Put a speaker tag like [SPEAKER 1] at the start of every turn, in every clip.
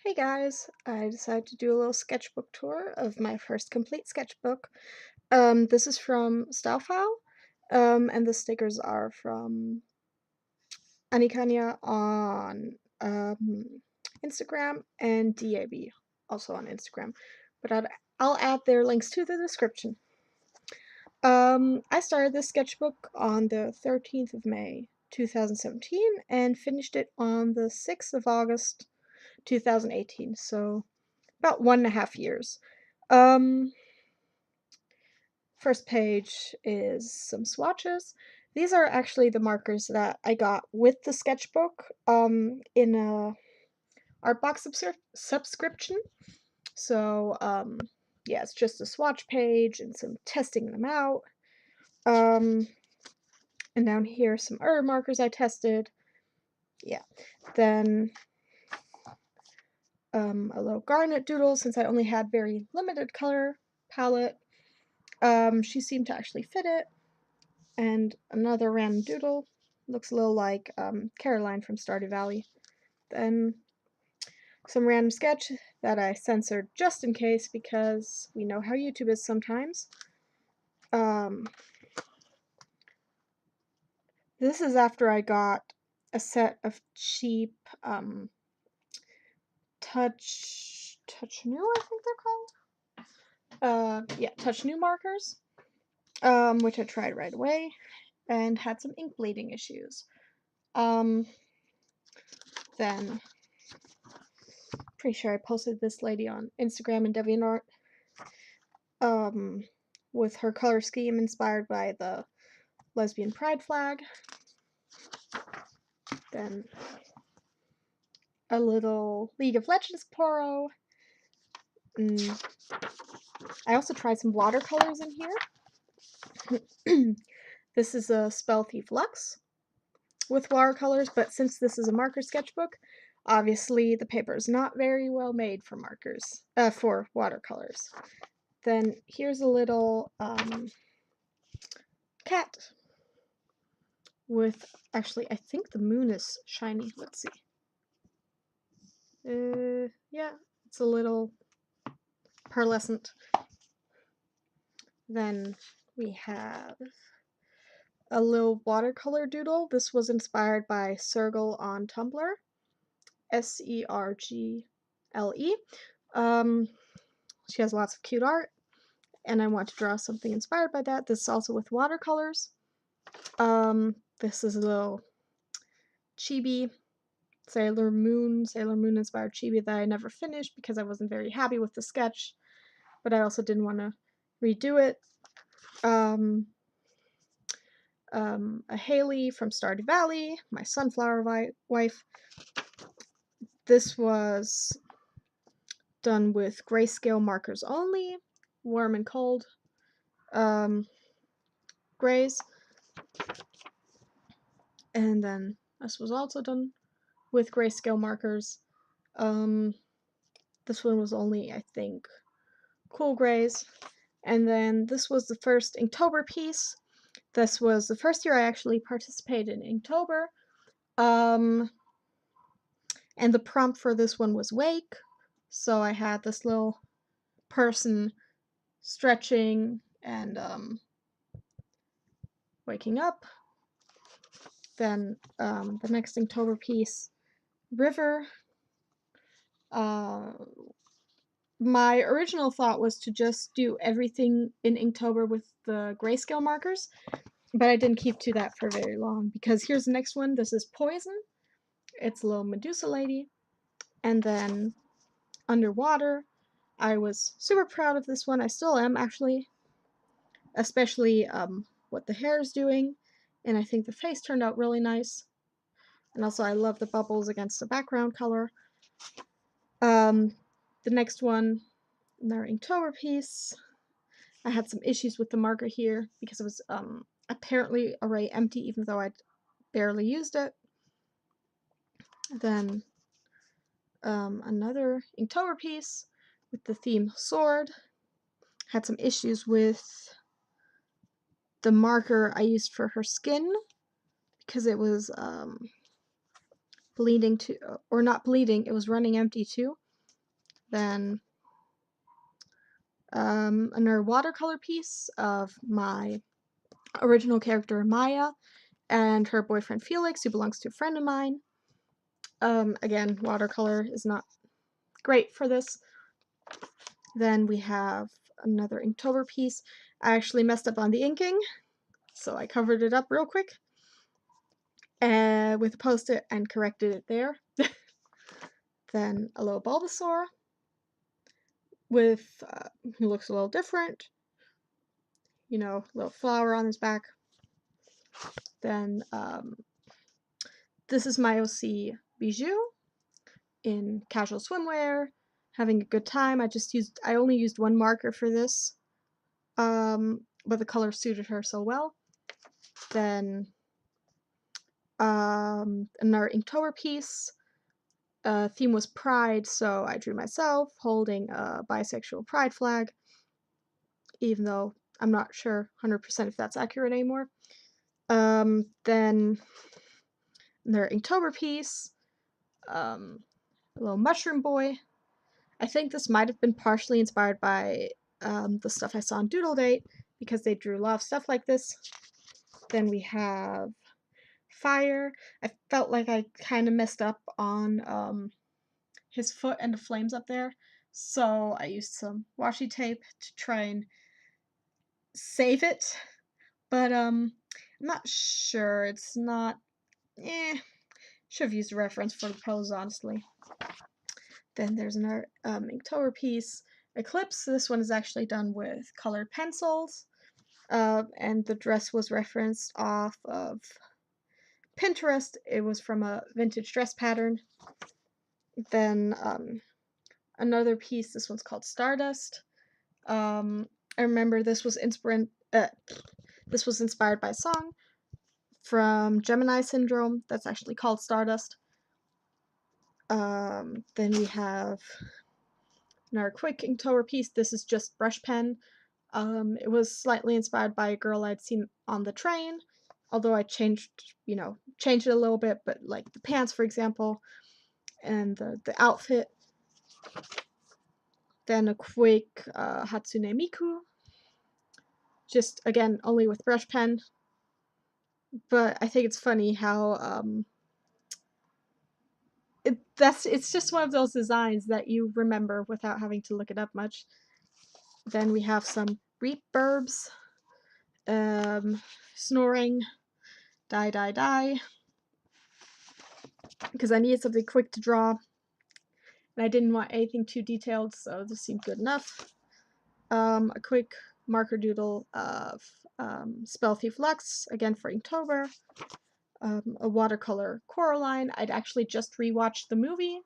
[SPEAKER 1] Hey guys, I decided to do a little sketchbook tour of my first complete sketchbook. This is from Stylefile, and the stickers are from Anikanya on Instagram and DAB, also on Instagram. But I'll add their links to the description. I started this sketchbook on the 13th of May, 2017, and finished it on the 6th of August, 2018, so about 1.5 years. First page is some swatches. These are actually the markers that I got with the sketchbook in a art box subscription. So yeah, it's just a swatch page and some testing them out. And down here some other markers I tested. Yeah, then a little garnet doodle since I only had very limited color palette. She seemed to actually fit it. And another random doodle. Looks a little like Caroline from Stardew Valley. Then some random sketch that I censored just in case because we know how YouTube is sometimes. This is after I got a set of cheap Touch New, I think they're called. Yeah, Touch New markers, which I tried right away and had some ink bleeding issues. Then pretty sure I posted this lady on Instagram and DeviantArt, with her color scheme inspired by the lesbian pride flag. Then a little League of Legends poro. I also tried some watercolors in here. This is a Spell Thief Luxe with watercolors, but since this is a marker sketchbook, obviously the paper is not very well made for markers, for watercolors. Then here's a little cat with, actually, I think the moon is shiny. Let's see. Yeah, it's a little pearlescent. Then we have a little watercolor doodle. This was inspired by Sergle on Tumblr. Sergle. She has lots of cute art, and I want to draw something inspired by that. This is also with watercolors. This is a little chibi Sailor Moon inspired chibi that I never finished because I wasn't very happy with the sketch, but I also didn't want to redo it. A Haley from Stardew Valley, my sunflower wife. This was done with grayscale markers only, warm and cold grays. And then this was also done with grayscale markers. This one was only, I think, cool grays. And then this was the first Inktober piece. This was the first year I actually participated in Inktober. And the prompt for this one was wake. So I had this little person stretching and waking up. Then the next Inktober piece, river. My original thought was to just do everything in Inktober with the grayscale markers, but I didn't keep to that for very long because here's the next one. This is Poison. It's a little Medusa lady. And then Underwater. I was super proud of this one. I still am, actually, especially what the hair is doing, and I think the face turned out really nice. And also I love the bubbles against the background color. The next one, another Inktober piece. I had some issues with the marker here because it was apparently already empty even though I'd barely used it. Then another Inktober piece with the theme sword. Had some issues with the marker I used for her skin because it was bleeding too, or not bleeding, it was running empty too. Then another watercolor piece of my original character Maya and her boyfriend Felix, who belongs to a friend of mine. Again, watercolor is not great for this. Then we have another Inktober piece. I actually messed up on the inking, so I covered it up real quick with a post-it and corrected it there. Then a little Bulbasaur with who looks a little different. You know, little flower on his back. Then this is my OC Bijou in casual swimwear, having a good time. I only used one marker for this, but the color suited her so well. Then another Inktober piece. Theme was pride, so I drew myself holding a bisexual pride flag, even though I'm not sure 100% if that's accurate anymore. Then another Inktober piece, a little mushroom boy. I think this might have been partially inspired by the stuff I saw on Doodle Date, because they drew a lot of stuff like this. Then we have fire. I felt like I kind of messed up on his foot and the flames up there, so I used some washi tape to try and save it, but I'm not sure. It's not, should have used a reference for the pose, honestly. Then there's another Inktober piece, Eclipse. This one is actually done with colored pencils, and the dress was referenced off of Pinterest. It was from a vintage dress pattern. Then another piece, this one's called Stardust. I remember this was inspired by a song from Gemini Syndrome that's actually called Stardust. Then we have another quick Inktober piece. This is just brush pen. It was slightly inspired by a girl I'd seen on the train, although I changed it a little bit, but like the pants, for example, and the outfit. Then a quick Hatsune Miku, just again only with brush pen. But I think it's funny how it's just one of those designs that you remember without having to look it up much. Then we have some reap burbs, snoring, die, because I needed something quick to draw, and I didn't want anything too detailed, so this seemed good enough. A quick marker doodle of Spell Thief Lux, again for Inktober. A watercolor Coraline. I'd actually just rewatched the movie,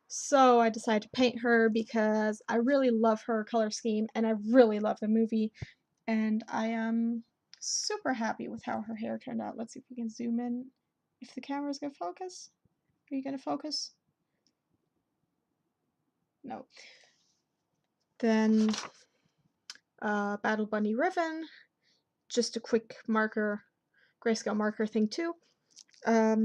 [SPEAKER 1] so I decided to paint her because I really love her color scheme and I really love the movie, and I am super happy with how her hair turned out. Let's see if we can zoom in. If the camera's gonna focus. Are you gonna focus? No. Then Battle Bunny Ribbon. Just a quick marker, grayscale marker thing too. A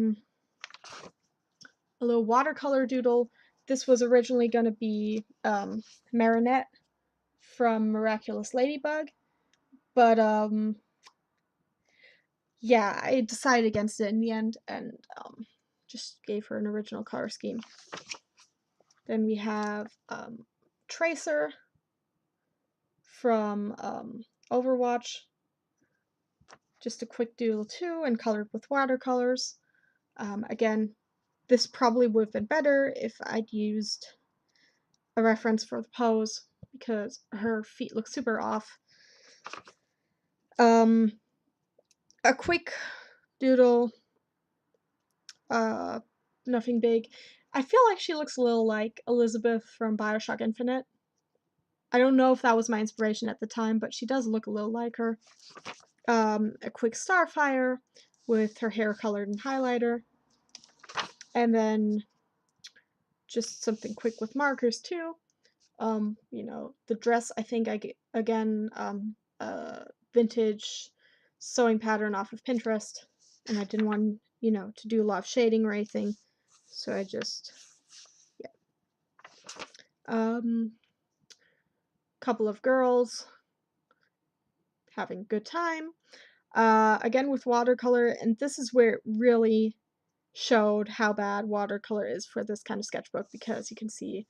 [SPEAKER 1] little watercolor doodle. This was originally going to be Marinette from Miraculous Ladybug, but yeah, I decided against it in the end and just gave her an original color scheme. Then we have Tracer from Overwatch. Just a quick doodle too, and colored with watercolors. Again, this probably would have been better if I'd used a reference for the pose, because her feet look super off. A quick doodle, nothing big. I feel like she looks a little like Elizabeth from Bioshock Infinite. I don't know if that was my inspiration at the time, but she does look a little like her. A quick Starfire with her hair colored in highlighter. And then just something quick with markers too. The dress, I think I get, again, vintage sewing pattern off of Pinterest, and I didn't want, to do a lot of shading or anything, so I just, Couple of girls having a good time. Again with watercolor, and this is where it really showed how bad watercolor is for this kind of sketchbook, because you can see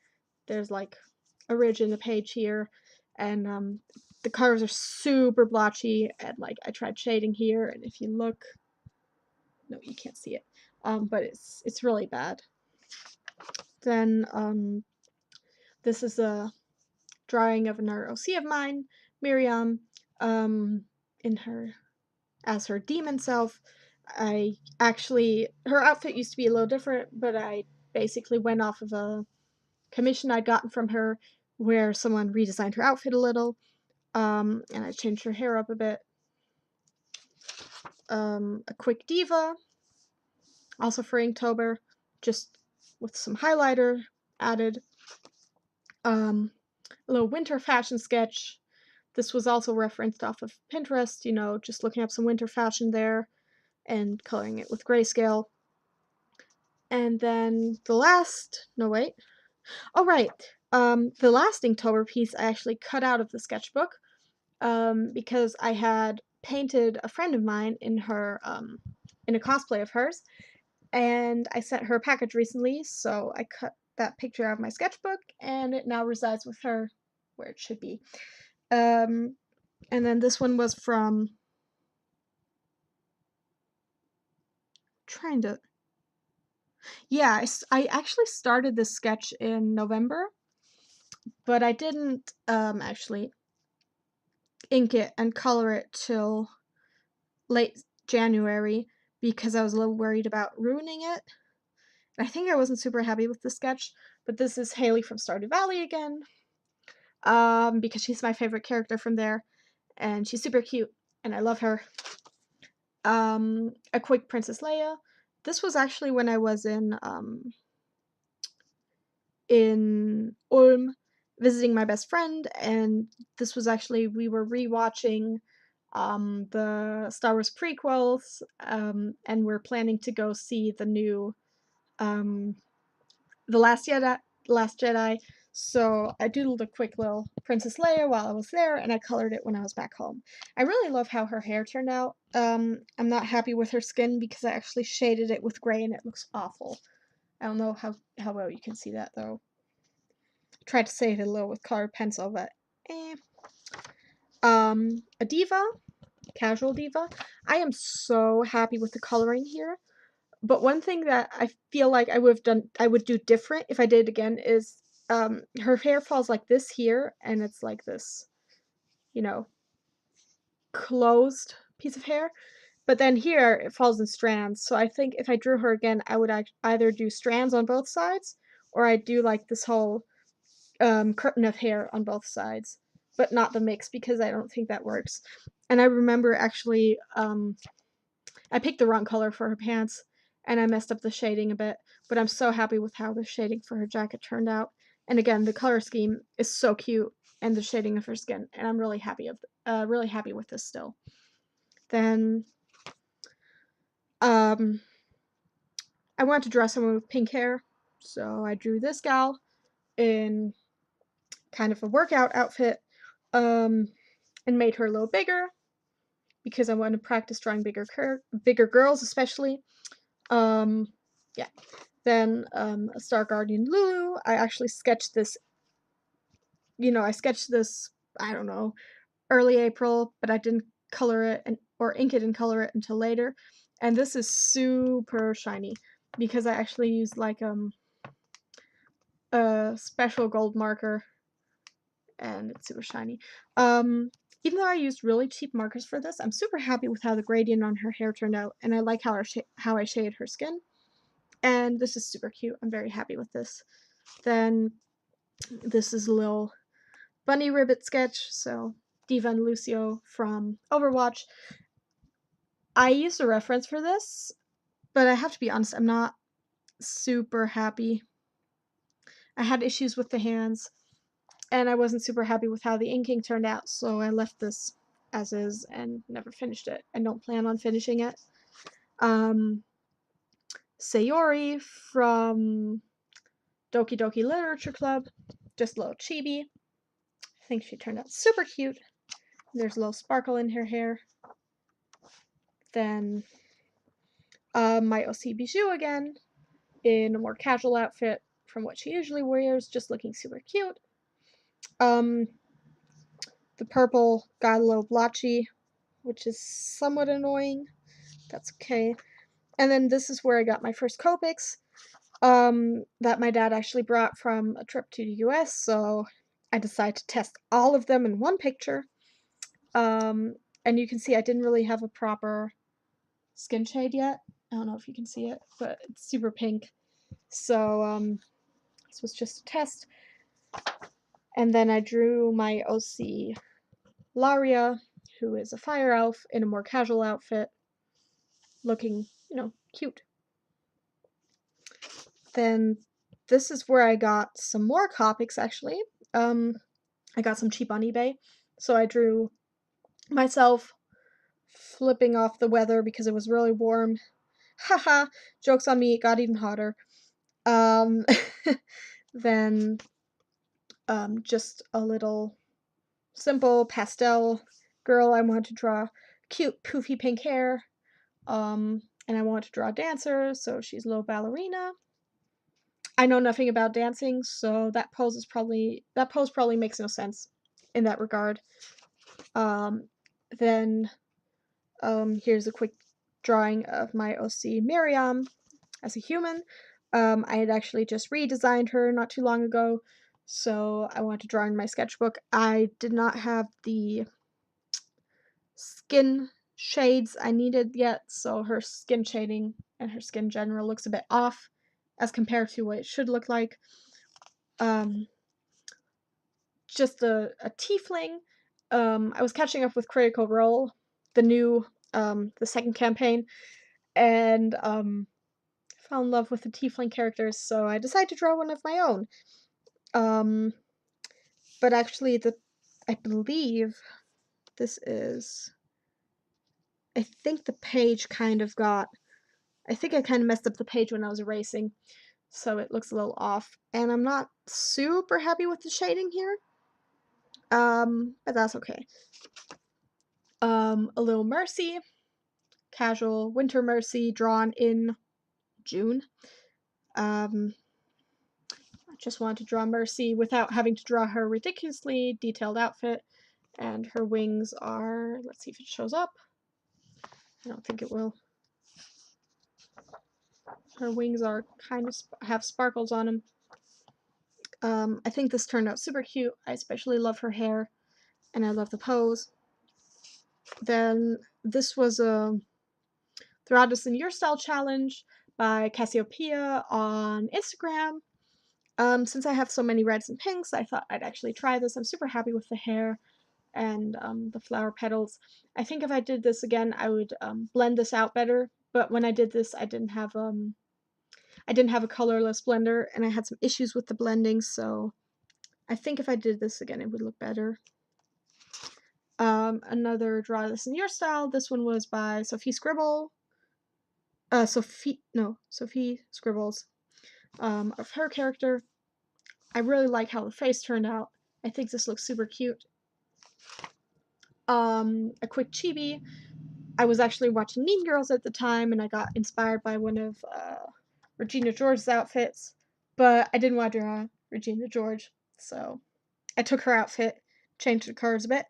[SPEAKER 1] there's like a ridge in the page here, and the colors are super blotchy, and like I tried shading here, and if you look, no, you can't see it, but it's really bad. Then this is a drawing of an ROC of mine, Miriam, in her as her demon self. Her outfit used to be a little different, but I basically went off of a commission I'd gotten from her where someone redesigned her outfit a little, and I changed her hair up a bit. A quick diva, also for Inktober, just with some highlighter added. A little winter fashion sketch. This was also referenced off of Pinterest, you know, just looking up some winter fashion there and coloring it with grayscale. And then the last, no wait, oh right, the last Inktober piece I actually cut out of the sketchbook, because I had painted a friend of mine in her, in a cosplay of hers, and I sent her a package recently, so I cut that picture out of my sketchbook, and it now resides with her where it should be. And then this one was from, yeah, I actually started this sketch in November, but I didn't actually ink it and color it till late January because I was a little worried about ruining it. I think I wasn't super happy with the sketch, but this is Haley from Stardew Valley again, because she's my favorite character from there, and she's super cute, and I love her. A quick Princess Leia. This was actually when I was in Ulm visiting my best friend, and this was actually, we were rewatching the Star Wars prequels, and we're planning to go see the new The Last Jedi. So I doodled a quick little Princess Leia while I was there, and I colored it when I was back home. I really love how her hair turned out. I'm not happy with her skin because I actually shaded it with gray and it looks awful. I don't know how well you can see that though. I tried to shade it a little with colored pencil, but eh. A diva, casual diva. I am so happy with the coloring here. But one thing that I feel like I would do different if I did it again is, her hair falls like this here, and it's like this, you know, closed piece of hair. But then here it falls in strands. So I think if I drew her again, I would either do strands on both sides, or I'd do like this whole curtain of hair on both sides, but not the mix because I don't think that works. And I remember actually, I picked the wrong color for her pants, and I messed up the shading a bit, but I'm so happy with how the shading for her jacket turned out. And again, the color scheme is so cute, and the shading of her skin, and I'm really happy with this still. Then, I wanted to draw someone with pink hair, so I drew this gal in kind of a workout outfit, and made her a little bigger because I want to practice drawing bigger girls, especially. Yeah. Then a Star Guardian Lulu. I actually sketched this. I don't know, early April, but I didn't color it or ink it and color it until later. And this is super shiny because I actually used like a special gold marker, and it's super shiny. Even though I used really cheap markers for this, I'm super happy with how the gradient on her hair turned out, and I like how I shaded her skin. And this is super cute. I'm very happy with this. Then this is a little bunny ribbit sketch. So Diva and Lucio from Overwatch. I used a reference for this, but I have to be honest, I'm not super happy. I had issues with the hands, and I wasn't super happy with how the inking turned out, so I left this as is and never finished it. I don't plan on finishing it. Sayori from Doki Doki Literature Club. just a little chibi. I think she turned out super cute. There's a little sparkle in her hair. Then my OC Bijou again, in a more casual outfit from what she usually wears, just looking super cute. The purple got a little blotchy, which is somewhat annoying. That's okay. And then this is where I got my first Copics, that my dad actually brought from a trip to the US, so I decided to test all of them in one picture. And you can see I didn't really have a proper skin shade yet. I don't know if you can see it, but it's super pink. So, this was just a test. And then I drew my OC Laria, who is a fire elf in a more casual outfit, looking, cute. Then this is where I got some more Copics, actually. I got some cheap on eBay. So I drew myself flipping off the weather because it was really warm. Haha, joke's on me, it got even hotter. Then just a little simple pastel girl. I want to draw cute poofy pink hair. And I want to draw a dancer, so she's a little ballerina. I know nothing about dancing, so that pose probably makes no sense in that regard. Then here's a quick drawing of my OC Miriam as a human. I had actually just redesigned her not too long ago, so I wanted to draw in my sketchbook. I did not have the skin shades I needed yet, so her skin shading and her skin general looks a bit off as compared to what it should look like. Just a tiefling. I was catching up with Critical Role, the new, the second campaign, and fell in love with the tiefling characters, so I decided to draw one of my own. But actually, I believe this is, I think the page kind of got, I think I kind of messed up the page when I was erasing, so it looks a little off, and I'm not super happy with the shading here, but that's okay. A little Mercy, casual winter Mercy drawn in June. I just wanted to draw Mercy without having to draw her ridiculously detailed outfit, and her wings are, let's see if it shows up. I don't think it will. Her wings are kind of have sparkles on them. I think this turned out super cute. I especially love her hair, and I love the pose. Then this was a Throughout This in Your Style challenge by Cassiopeia on Instagram. Since I have so many reds and pinks, I thought I'd actually try this. I'm super happy with the hair and the flower petals. I think if I did this again, I would blend this out better. But when I did this, I didn't have a colorless blender, and I had some issues with the blending. So I think if I did this again, it would look better. Another Draw This in Your Style. This one was by Sophie Scribble. Sophie Scribbles. Of her character. I really like how the face turned out. I think this looks super cute. A quick chibi. I was actually watching Mean Girls at the time, and I got inspired by one of Regina George's outfits, but I didn't want to draw Regina George, so I took her outfit, changed the colors a bit,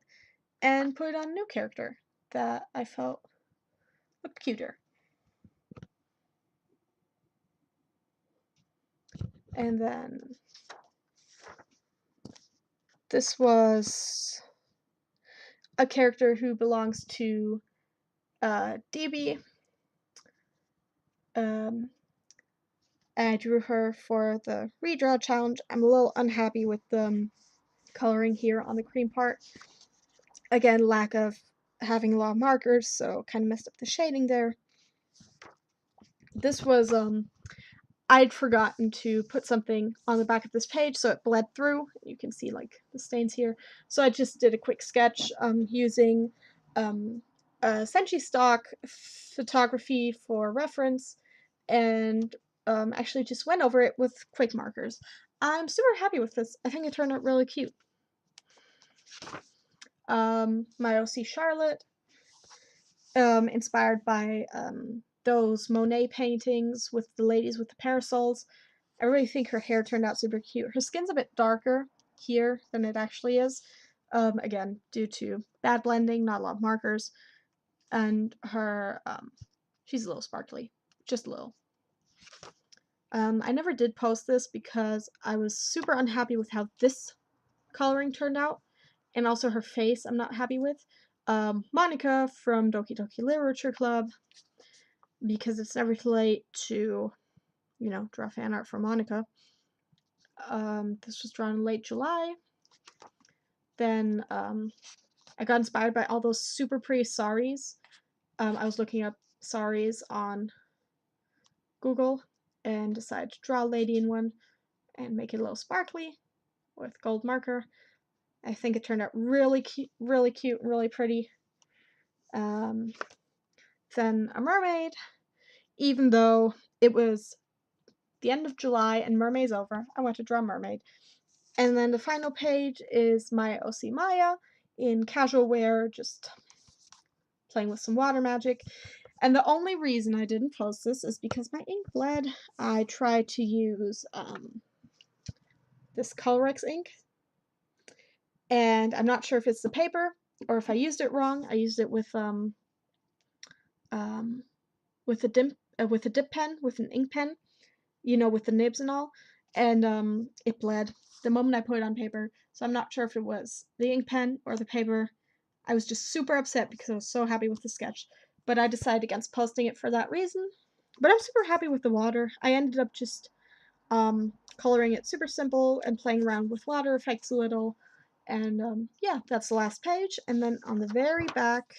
[SPEAKER 1] and put it on a new character that I felt looked cuter. And then this was a character who belongs to DB. I drew her for the redraw challenge. I'm a little unhappy with the coloring here on the cream part. Again, lack of having a lot of markers, so kind of messed up the shading there. This was, I'd forgotten to put something on the back of this page, so it bled through. You can see, like, the stains here. So I just did a quick sketch using Senshi stock photography for reference, and actually just went over it with quick markers. I'm super happy with this. I think it turned out really cute. My OC Charlotte, inspired by those Monet paintings with the ladies with the parasols. I really think her hair turned out super cute. Her skin's a bit darker here than it actually is. Again, due to bad blending, not a lot of markers. And her, she's a little sparkly. Just a little. I never did post this because I was super unhappy with how this coloring turned out. And also her face I'm not happy with. Monica from Doki Doki Literature Club, because it's never too late to, you know, draw fan art for Monica. This was drawn in late July. Then I got inspired by all those super pretty saris. I was looking up saris on Google and decided to draw a lady in one and make it a little sparkly with gold marker. I think it turned out really cute, really pretty. Then a mermaid, even though it was the end of July and mermaid's over, I went to draw a mermaid. And then the final page is my OC Maya in casual wear, just playing with some water magic. And the only reason I didn't post this is because my ink bled. I tried to use this Colorex ink, and I'm not sure if it's the paper or if I used it wrong. I used it with a dip pen, with an ink pen, you know, with the nibs and all, and it bled the moment I put it on paper. So I'm not sure if it was the ink pen or the paper. I was just super upset because I was so happy with the sketch, but I decided against posting it for that reason. But I'm super happy with the water. I ended up just coloring it super simple and playing around with water effects a little. And yeah, that's the last page. And then on the very back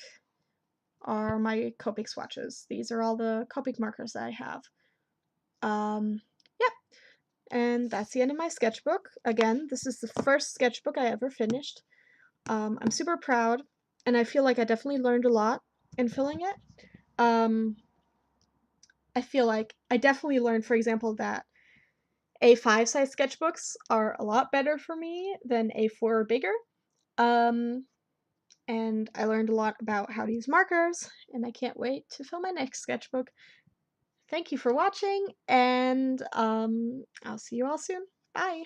[SPEAKER 1] are my Copic swatches. These are all the Copic markers that I have. Yeah, and that's the end of my sketchbook. Again, this is the first sketchbook I ever finished. I'm super proud, and I feel like I definitely learned a lot in filling it. I feel like I definitely learned, for example, that A5 size sketchbooks are a lot better for me than A4 or bigger. Um, and I learned a lot about how to use markers, and I can't wait to fill my next sketchbook. Thank you for watching, and I'll see you all soon. Bye!